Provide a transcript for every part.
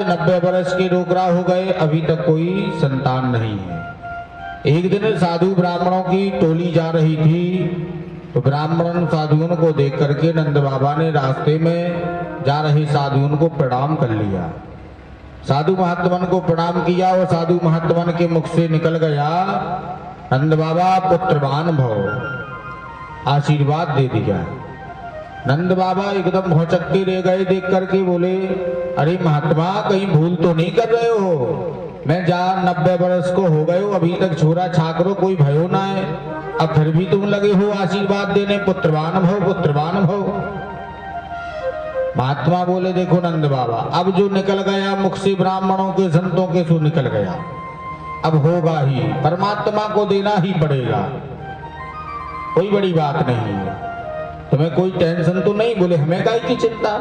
90 वर्ष के डोकरा हो गए, अभी तक कोई संतान नहीं है। एक दिन साधु ब्राह्मणों की टोली जा रही थी, तो ब्राह्मण साधुओं को देख करके नंद बाबा ने रास्ते में जा रहे साधुओं को प्रणाम कर लिया। साधु महात्मन को प्रणाम किया और साधु महात्मन के मुख से निकल गया, नंद बाबा पुत्रवान भव, आशीर्वाद दे दिया। नंद बाबा एकदम भौचक्के रह गए, देख करके बोले, अरे महात्मा कहीं भूल तो नहीं कर रहे हो? मैं जा 90 वर्ष को हो गए हो, अभी तक छोरा छाकरो कोई भयो ना है, अब फिर भी तुम लगे हो आशीर्वाद देने, पुत्रवान भव पुत्रवान भव। महात्मा बोले, देखो नंद बाबा, अब जो निकल गया मुख से ब्राह्मणों के संतों के सो निकल गया, अब होगा ही, परमात्मा को देना ही पड़ेगा, कोई बड़ी बात नहीं है, तुम्हें कोई टेंशन तो नहीं? बोले, हमें काहे की चिंता?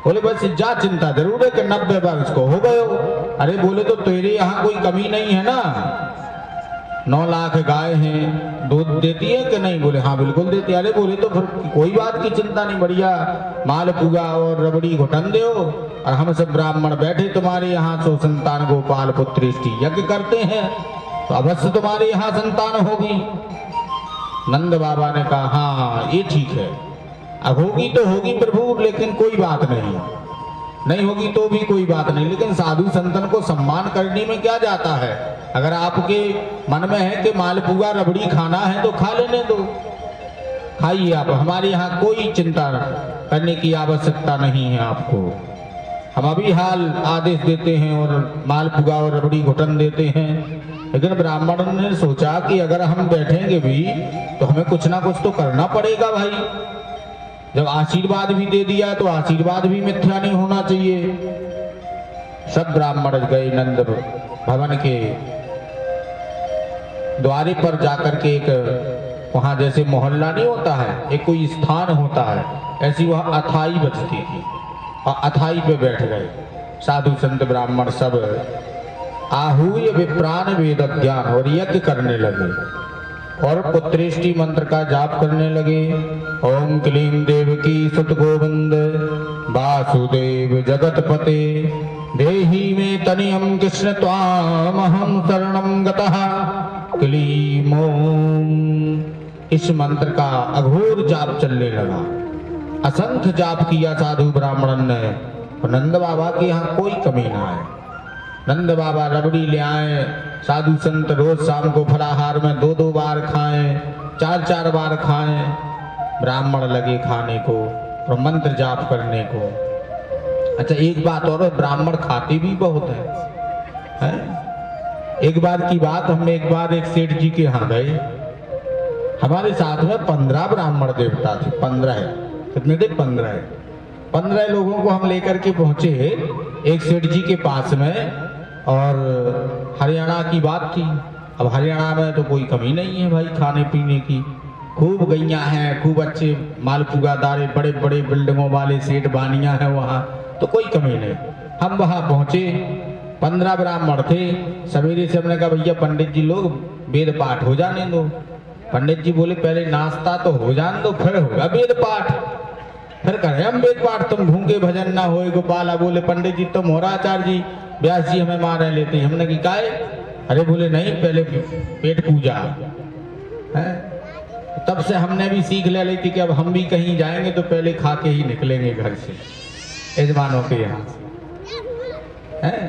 बोले, बस जा, चिंता जरूर है कि 90 वर्ष को हो गए हो। अरे बोले, तो तेरे यहाँ कोई कमी नहीं है ना? 9 लाख गाय हैं, दूध देती है कि नहीं? बोले, हाँ बिल्कुल देती है। अरे बोले, तो फिर कोई बात की चिंता नहीं, बढ़िया मालपुआ और रबड़ी घुटन दो, और हम सब ब्राह्मण बैठे तुम्हारे यहाँ सो संतान गोपाल पुत्रेष्टि यज्ञ करते हैं, तो अवश्य तुम्हारे यहाँ संतान होगी। नंद बाबा ने कहा, हाँ ये ठीक है, अब होगी तो होगी प्रभु, लेकिन कोई बात नहीं, नहीं होगी तो भी कोई बात नहीं, लेकिन साधु संतन को सम्मान करने में क्या जाता है? अगर आपके मन में है कि मालपुआ रबड़ी खाना है तो खा लेने दो, खाइए आप, हमारे यहाँ कोई चिंता करने की आवश्यकता नहीं है आपको। हम अभी हाल आदेश देते हैं और मालपुआ और रबड़ी घुटन देते हैं। लेकिन ब्राह्मण ने सोचा कि अगर हम बैठेंगे भी तो हमें कुछ ना कुछ तो करना पड़ेगा भाई। जब आशीर्वाद भी दे दिया तो आशीर्वाद भी मिथ्या नहीं होना चाहिए। सब ब्राह्मण गए नंद भवन के द्वारे पर जाकर के, एक वहां जैसे मोहल्ला नहीं होता है, एक कोई स्थान होता है, ऐसी वहां अथाई बजती थी, और अथाई पे बैठ गए साधु संत ब्राह्मण सब, आहूय विप्राण वेद ज्ञान और यज्ञ करने लगे और पुत्रेष्टि मंत्र का जाप करने लगे। ओम क्लीं देवकी सुत गोविंद वासुदेव जगतपते देहि मे तनियम कृष्ण त्वामहं शरणं गतः क्लीं ओम। इस मंत्र का अघोर जाप चलने लगा, असंख्य जाप किया साधु ब्राह्मण ने, और नंद बाबा के यहाँ कोई कमी ना आए। नंद बाबा रबड़ी ले आए, साधु संत रोज शाम को फलाहार में 2-2 बार खाएं, 4-4 बार खाएं। ब्राह्मण लगे खाने को और मंत्र जाप करने को। अच्छा एक बात और, ब्राह्मण खाते भी बहुत है? एक बार की बात, हम एक बार एक सेठ जी के यहाँ गए, हमारे साथ में 15 ब्राह्मण देवता थे, 15 है, कितने थे? 15 है। 15 लोगों को हम लेकर के पहुंचे एक सेठ जी के पास में, और हरियाणा की बात थी। अब हरियाणा में तो कोई कमी नहीं है भाई खाने पीने की, खूब गैया हैं, खूब अच्छे मालपुआ दारे, बड़े बड़े बिल्डिंगों वाले सेठ बानियां हैं वहाँ, तो कोई कमी नहीं। हम वहाँ पहुँचे, 15 ब्राह्मण थे। सवेरे से हमने कहा, भैया पंडित जी लोग वेद पाठ हो जाने दो। पंडित जी बोले, पहले नाश्ता तो हो जाने दो, फिर होगा वेद पाठ। फिर करें हम वेद पाठ, तुम भूखे भजन ना होए गोपाला। बोले, पंडित जी तुम हो आचार्य जी, व्यास जी हमें मार लेते हैं। हमने की काहे? अरे बोले, नहीं पहले पेट पूजा है। तब से हमने भी सीख ले ली थी कि अब हम भी कहीं जाएंगे तो पहले खा के ही निकलेंगे घर से, यजमानों के यहाँ है।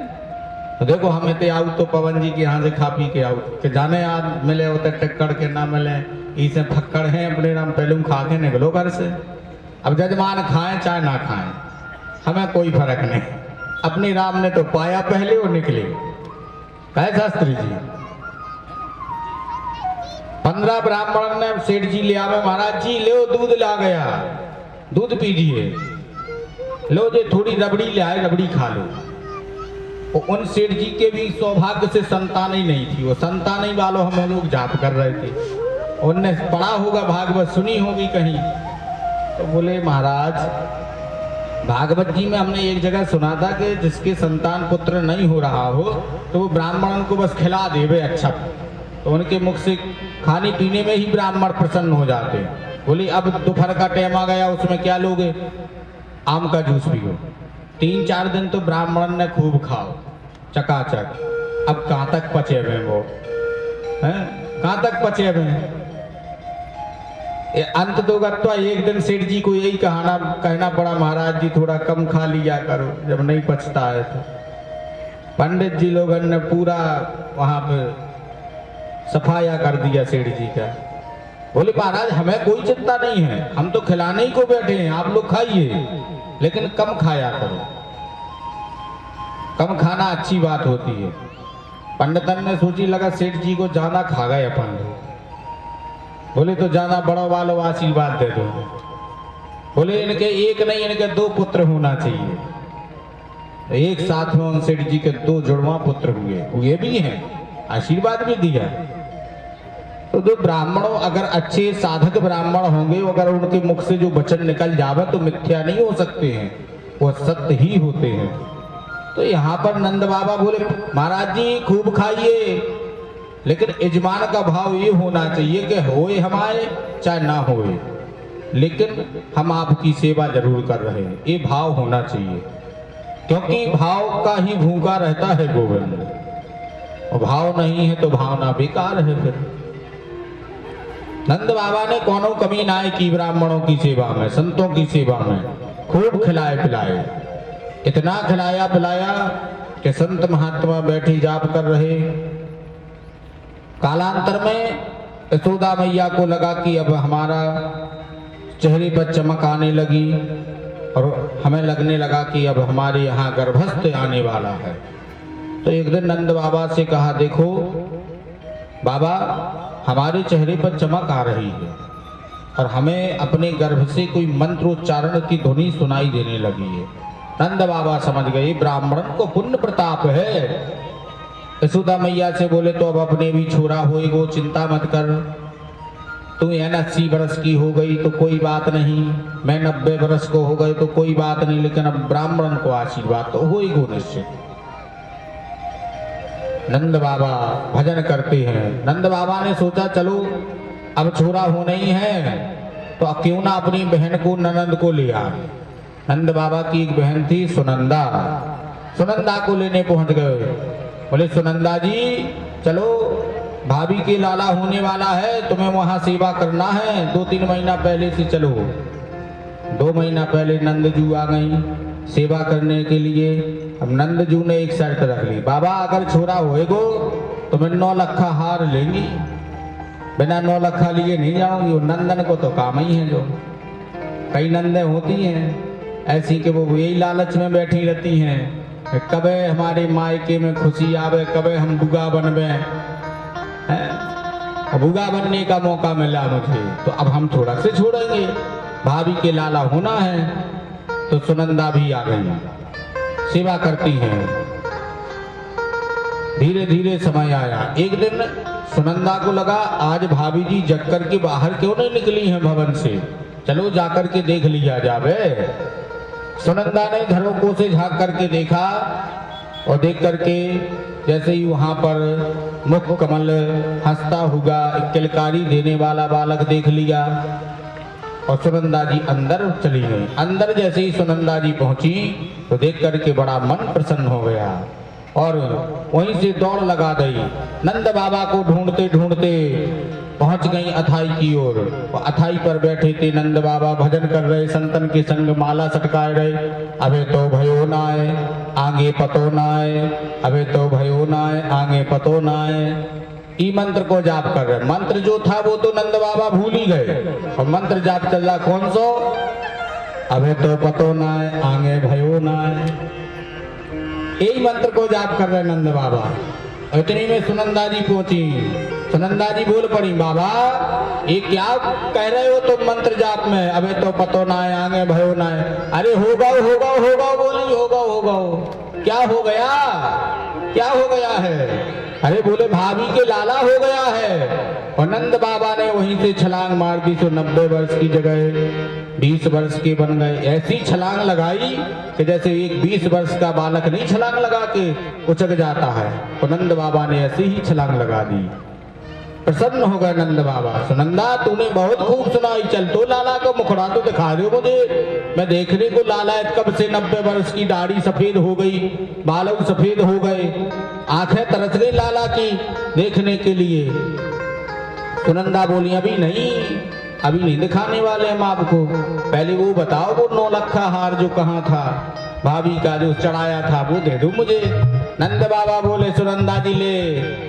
तो देखो हम इतने आउट तो पवन जी के यहाँ से खा पी के आउट के जाने, आज मिले होते टक्कर के ना मिले, इसे फक्कड़ हैं अपने नाम, पहले खा के निकलो घर से। अब यजमान खाएं चाहे ना खाएं, हमें कोई फर्क नहीं, अपने राम ने तो पाया पहले और निकले। कहे शास्त्री जी, 15 ब्राह्मण ने सेठ जी ले आवे, महाराज जी ले दूध ला गया, दूध पीजिए, लो जे थोड़ी रबड़ी ले आए, रबड़ी खा लो। उन सेठ जी के भी सौभाग्य से संतान ही नहीं थी, वो संतान ही वालों हम लोग जाप कर रहे थे, उनने पढ़ा होगा भागवत, सुनी होगी कहीं। तो बोले, महाराज भागवत जी में हमने एक जगह सुना था कि जिसके संतान पुत्र नहीं हो रहा हो तो वो ब्राह्मण को बस खिला देवे अच्छा, तो उनके मुख से खाने पीने में ही ब्राह्मण प्रसन्न हो जाते। बोले, अब दोपहर का टाइम आ गया, उसमें क्या लोगे? आम का जूस पियो। 3-4 दिन तो ब्राह्मण ने खूब खाओ चकाचक। अब कहाँ तक पचे हुए वो हैं, कहाँ तक पचे हुए। अंत तो गत्वा एक दिन सेठ जी को यही कहना पड़ा, महाराज जी थोड़ा कम खा लिया करो जब नहीं पचता है तो। पंडित जी लोगों ने पूरा वहां पे सफाया कर दिया सेठ जी का। बोले महाराज हमें कोई चिंता नहीं है, हम तो खिलाने ही को बैठे हैं, आप लोग खाइए लेकिन कम खाया करो। कम खाना अच्छी बात होती है। पंडितन ने सोची लगा सेठ जी को ज्यादा खा गए अपन। बोले तो ज्यादा बड़ों वालों आशीर्वाद दे दो। बोले इनके एक नहीं इनके 2 पुत्र होना चाहिए। एक साथ में उन सेठ जी के 2 जुड़वा पुत्र हुए भी हैं, आशीर्वाद भी दिया। तो जो ब्राह्मणों अगर अच्छे साधक ब्राह्मण होंगे, अगर उनके मुख से जो वचन निकल जावे तो मिथ्या नहीं हो सकते हैं, वो सत्य ही होते हैं। तो यहाँ पर नंद बाबा बोले महाराज जी खूब खाइए, लेकिन यजमान का भाव ये होना चाहिए कि होए हमारे चाहे ना होए, लेकिन हम आपकी सेवा जरूर कर रहे हैं, ये भाव होना चाहिए। क्योंकि भाव का ही भूखा रहता है गोविंद, और भाव नहीं है तो भावना बेकार है। फिर नंद बाबा ने कोनो कमी ना की ब्राह्मणों की सेवा में, संतों की सेवा में, खूब खिलाए पिलाए। इतना खिलाया पिलाया कि संत महात्मा बैठे जाप कर रहे। कालांतर में यशोदा मैया को लगा कि अब हमारा चेहरे पर चमक आने लगी और हमें लगने लगा कि अब हमारे यहाँ गर्भस्थ आने वाला है। तो एक दिन नंद बाबा से कहा देखो बाबा हमारे चेहरे पर चमक आ रही है और हमें अपने गर्भ से कोई मंत्रोच्चारण की ध्वनि सुनाई देने लगी है। नंद बाबा समझ गए ब्राह्मण को पुण्य प्रताप है। यशोदा मैया से बोले तो अब अपने भी छोरा होएगो, चिंता मत कर, तू यह 80 वर्ष की हो गई तो कोई बात नहीं, मैं 90 वर्ष को हो गए तो कोई बात नहीं, लेकिन अब ब्राह्मण को आशीर्वाद तो होएगो निश्चित। नंद बाबा भजन करते हैं। नंद बाबा ने सोचा चलो अब छोरा होना ही है तो क्यों ना अपनी बहन को ननंद को ले आए। नंद बाबा की एक बहन थी सुनंदा, सुनंदा को लेने पहुंच गए। बोले सुनंदा जी चलो भाभी के लाला होने वाला है, तुम्हें वहां सेवा करना है, 2-3 महीना पहले से चलो। 2 महीना पहले नंदजू आ गई सेवा करने के लिए। अब नंदजू ने एक शर्त रख ली, बाबा अगर छोरा होएगो तो मैं 9 लखा हार लेंगी, बिना 9 लखा लिए नहीं जाऊंगी। वो नंदन को तो काम ही है, जो कई नंदे होती हैं ऐसी कि वो यही लालच में बैठी रहती हैं, कबे हमारे मायके में खुशी आवे, कबे हम बुगा बनवे। बुगा बनने का मौका मिला मुझे तो अब हम थोड़ा से छोड़ेंगे, भाभी के लाला होना है। तो सुनंदा भी आ गई, सेवा करती हैं। धीरे धीरे समय आया। एक दिन सुनंदा को लगा आज भाभी जी जग कर के बाहर क्यों नहीं निकली हैं भवन से, चलो जाकर के देख लिया जावे। सुनंदा ने झरोकों से झांक करके देखा और देख करके जैसे ही वहां पर मुख कमल हंसता हुआ किलकारी देने वाला बालक देख लिया और सुनंदा जी अंदर चली गई। अंदर जैसे ही सुनंदा जी पहुंची तो देख करके बड़ा मन प्रसन्न हो गया और वहीं से दौड़ लगा गई। नंद बाबा को ढूंढते ढूंढते पहुंच गई अथाई की ओर। अथाई पर बैठे थे नंद बाबा, भजन कर रहे, संतन के संग माला सटकाए रहे। अबे तो भयो नाय आगे पतो नाय, अबे तो भयो नाय आगे पतो नाय, ई मंत्र को जाप कर रहे। मंत्र जो था वो तो नंद बाबा भूल ही गए और मंत्र जाप चल रहा कौन सो, अबे तो पतो नाय आगे भयो नाय, यही मंत्र को जाप कर रहे नंद बाबा। इतनी में सुनंदा जी पहुंची। सुनंदा जी बोल पड़ी बाबा ये क्या कह रहे हो तुम मंत्र जाप में, अबे तो पतो ना है आगे भयो ना है। अरे होगा होगा होगा बोली होगा होगा, क्या हो गया, क्या हो गया है? अरे बोले भाभी के लाला हो गया है। और नंद बाबा ने वहीं से छलांग मार दी तो 90 वर्ष की जगह 20 वर्ष के बन गए। ऐसी छलांग लगाई कि जैसे एक 20 वर्ष का बालक नहीं छलांग लगा के उचक जाता है, तो नंद बाबा ने ऐसी ही छलांग लगा दी। प्रसन्न हो गए नंद बाबा। सुनंदा तूने बहुत खूब सुनाई, चल तो लाला का मुखड़ा तो दिखा दो मुझे, मैं देखने को लाला है कब से 90 वर्ष की, दाढ़ी सफेद हो गई, बाल सफेद हो गए, आंखें तरस गई लाला की देखने के लिए। सुनंदा बोली अभी नहीं दिखाने वाले हम आपको, पहले वो बताओ वो 9 लखा हार जो कहाँ था, भाभी का जो चढ़ाया था वो दे दो मुझे। नंद बाबा बोले सुनंदा जी ले,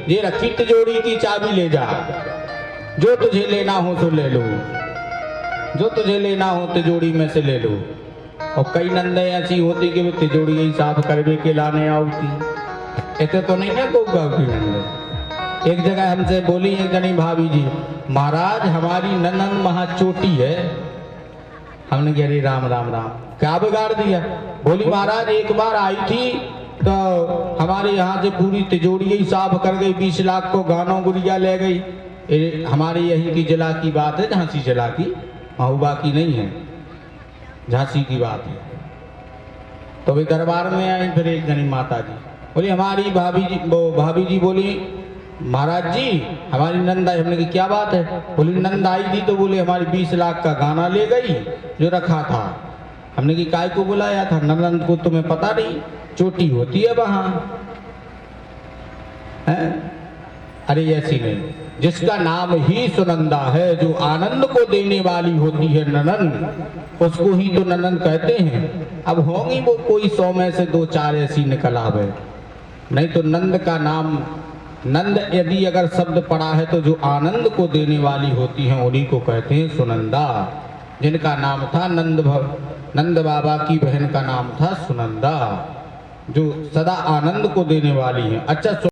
ये रखी तिजोरी की चाबी ले जा, जो तुझे लेना हो तो ले लो, जो तुझे लेना हो तिजोरी में से ले लो। और कई नंदे ऐसी होती कि वो तिजोरी ही साफ करवे के लाने आती, ऐसे तो नहीं है गाँव की नंदे। एक जगह हमसे बोली एक जनी भाभी जी, महाराज हमारी ननन महा चोटी है। हमने कह रही राम राम राम, क्या बिगाड़ दिया? बोली महाराज एक बार आई थी तो हमारे यहाँ से पूरी तिजोरी ही साफ कर गई, 20 लाख को गानों गुड़िया ले गई। हमारे यही की जिला की बात है, झांसी जिला की, महुबा की नहीं है, झांसी की बात है। तो वे दरबार में आई फिर एक जनी माता जी बोली हमारी भाभी जी बोली महाराज जी हमारी नंद आई। हमने कहा क्या बात है? बोली नंद आई थी तो बोले हमारी 20 लाख का गाना ले गई जो रखा था। हमने कहा काय को बुलाया था? नंद को तुम्हें पता नहीं, चोटी होती है वहां है? अरे ऐसी नहीं, जिसका नाम ही सुनंदा है, जो आनंद को देने वाली होती है ननन, उसको ही तो ननन कहते हैं। अब होंगी वो कोई 100 में से 2-4 ऐसी निकल आवे, नहीं तो नंद का नाम, नंद यदि अगर शब्द पड़ा है तो जो आनंद को देने वाली होती हैं उन्हीं को कहते हैं सुनंदा। जिनका नाम था नंद बाबा की बहन का नाम था सुनंदा, जो सदा आनंद को देने वाली है। अच्छा